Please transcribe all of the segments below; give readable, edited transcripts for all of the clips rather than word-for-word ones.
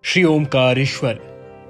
श्री ओमकारेश्वर,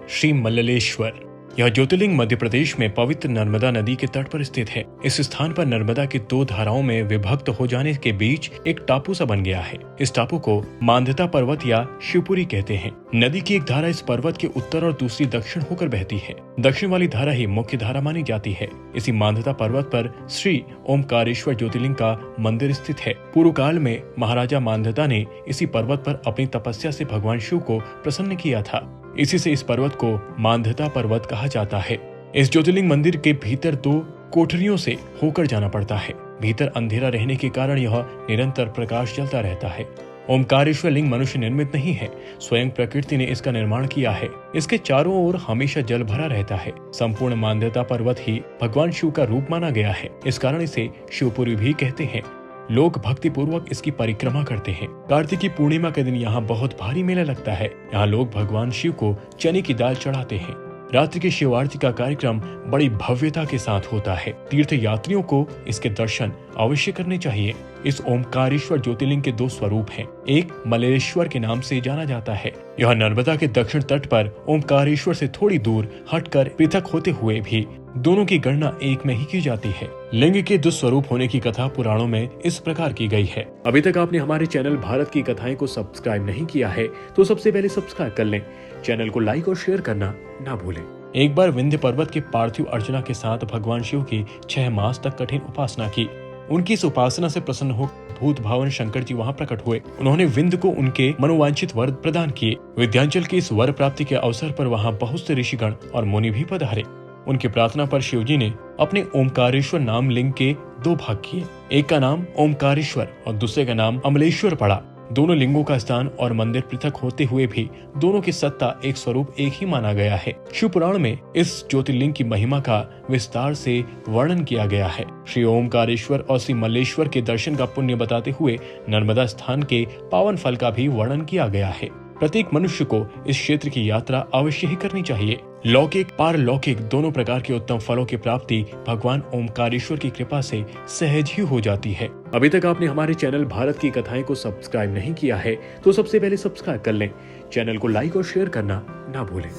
श्री मल्लेश्वर। यह ज्योतिर्लिंग मध्य प्रदेश में पवित्र नर्मदा नदी के तट पर स्थित है। इस स्थान पर नर्मदा की दो धाराओं में विभक्त हो जाने के बीच एक टापू सा बन गया है। इस टापू को मांधाता पर्वत या शिवपुरी कहते हैं। नदी की एक धारा इस पर्वत के उत्तर और दूसरी दक्षिण होकर बहती है। दक्षिण वाली धारा ही मुख्य धारा मानी जाती है। इसी मांधाता पर्वत पर श्री ओमकारेश्वर ज्योतिर्लिंग का मंदिर स्थित है। पूर्व काल में महाराजा मांधाता ने इसी पर्वत पर अपनी तपस्या से भगवान शिव को प्रसन्न किया था। इसी से इस पर्वत को मांधाता पर्वत कहा जाता है। इस ज्योतिर्लिंग मंदिर के भीतर दो कोठरियों से होकर जाना पड़ता है। भीतर अंधेरा रहने के कारण यह निरंतर प्रकाश जलता रहता है। ओमकारेश्वर लिंग मनुष्य निर्मित नहीं है, स्वयं प्रकृति ने इसका निर्माण किया है। इसके चारों ओर हमेशा जल भरा रहता है। संपूर्ण मांधाता पर्वत ही भगवान शिव का रूप माना गया है। इस कारण इसे शिवपुरी भी कहते हैं। लोग भक्ति पूर्वक इसकी परिक्रमा करते हैं। कार्तिक पूर्णिमा के दिन यहाँ बहुत भारी मेला लगता है। यहाँ लोग भगवान शिव को चने की दाल चढ़ाते हैं। रात्रि की शिव आरती का कार्यक्रम बड़ी भव्यता के साथ होता है। तीर्थ यात्रियों को इसके दर्शन अवश्य करने चाहिए। इस ओमकारेश्वर ज्योतिर्लिंग के दो स्वरूप हैं। एक मल्लेश्वर के नाम से जाना जाता है। यह नर्मदा के दक्षिण तट पर ओमकारेश्वर से थोड़ी दूर हटकर पृथक होते हुए भी दोनों की गणना एक में ही की जाती है। लिंग के दो स्वरूप होने की कथा पुराणों में इस प्रकार की गई है। अभी तक आपने हमारे चैनल भारत की कथाएं को सब्सक्राइब नहीं किया है तो सबसे पहले सब्सक्राइब कर लें। चैनल को लाइक और शेयर करना ना भूलें। एक बार विंध्य पर्वत के पार्थिव अर्चना के साथ भगवान शिव की 6 मास तक कठिन उपासना की। उनकी इस उपासना से प्रसन्न हो भूत भावन शंकर जी वहां प्रकट हुए। उन्होंने विंध्य को उनके मनोवांछित वर प्रदान किए। विंध्याचल की इस वर प्राप्ति के अवसर पर वहां बहुत से ऋषिगण और मुनि भी पधारे। उनकी प्रार्थना पर शिवजी ने अपने ओमकारेश्वर नाम लिंग के दो भाग किए। एक का नाम ओमकारेश्वर और दूसरे का नाम अमलेश्वर पड़ा। दोनों लिंगों का स्थान और मंदिर पृथक होते हुए भी दोनों की सत्ता एक स्वरूप एक ही माना गया है। शिव पुराण में इस ज्योतिर्लिंग की महिमा का विस्तार से वर्णन किया गया है। श्री ओमकारेश्वर और श्री मल्लेश्वर के दर्शन का पुण्य बताते हुए नर्मदा स्थान के पावन फल का भी वर्णन किया गया है। प्रत्येक मनुष्य को इस क्षेत्र की यात्रा अवश्य ही करनी चाहिए। लौकिक पारलौकिक दोनों प्रकार के उत्तम फलों की प्राप्ति भगवान ओमकारेश्वर की कृपा से सहज ही हो जाती है। अभी तक आपने हमारे चैनल भारत की कथाएं को सब्सक्राइब नहीं किया है तो सबसे पहले सब्सक्राइब कर लें। चैनल को लाइक और शेयर करना ना भूलें।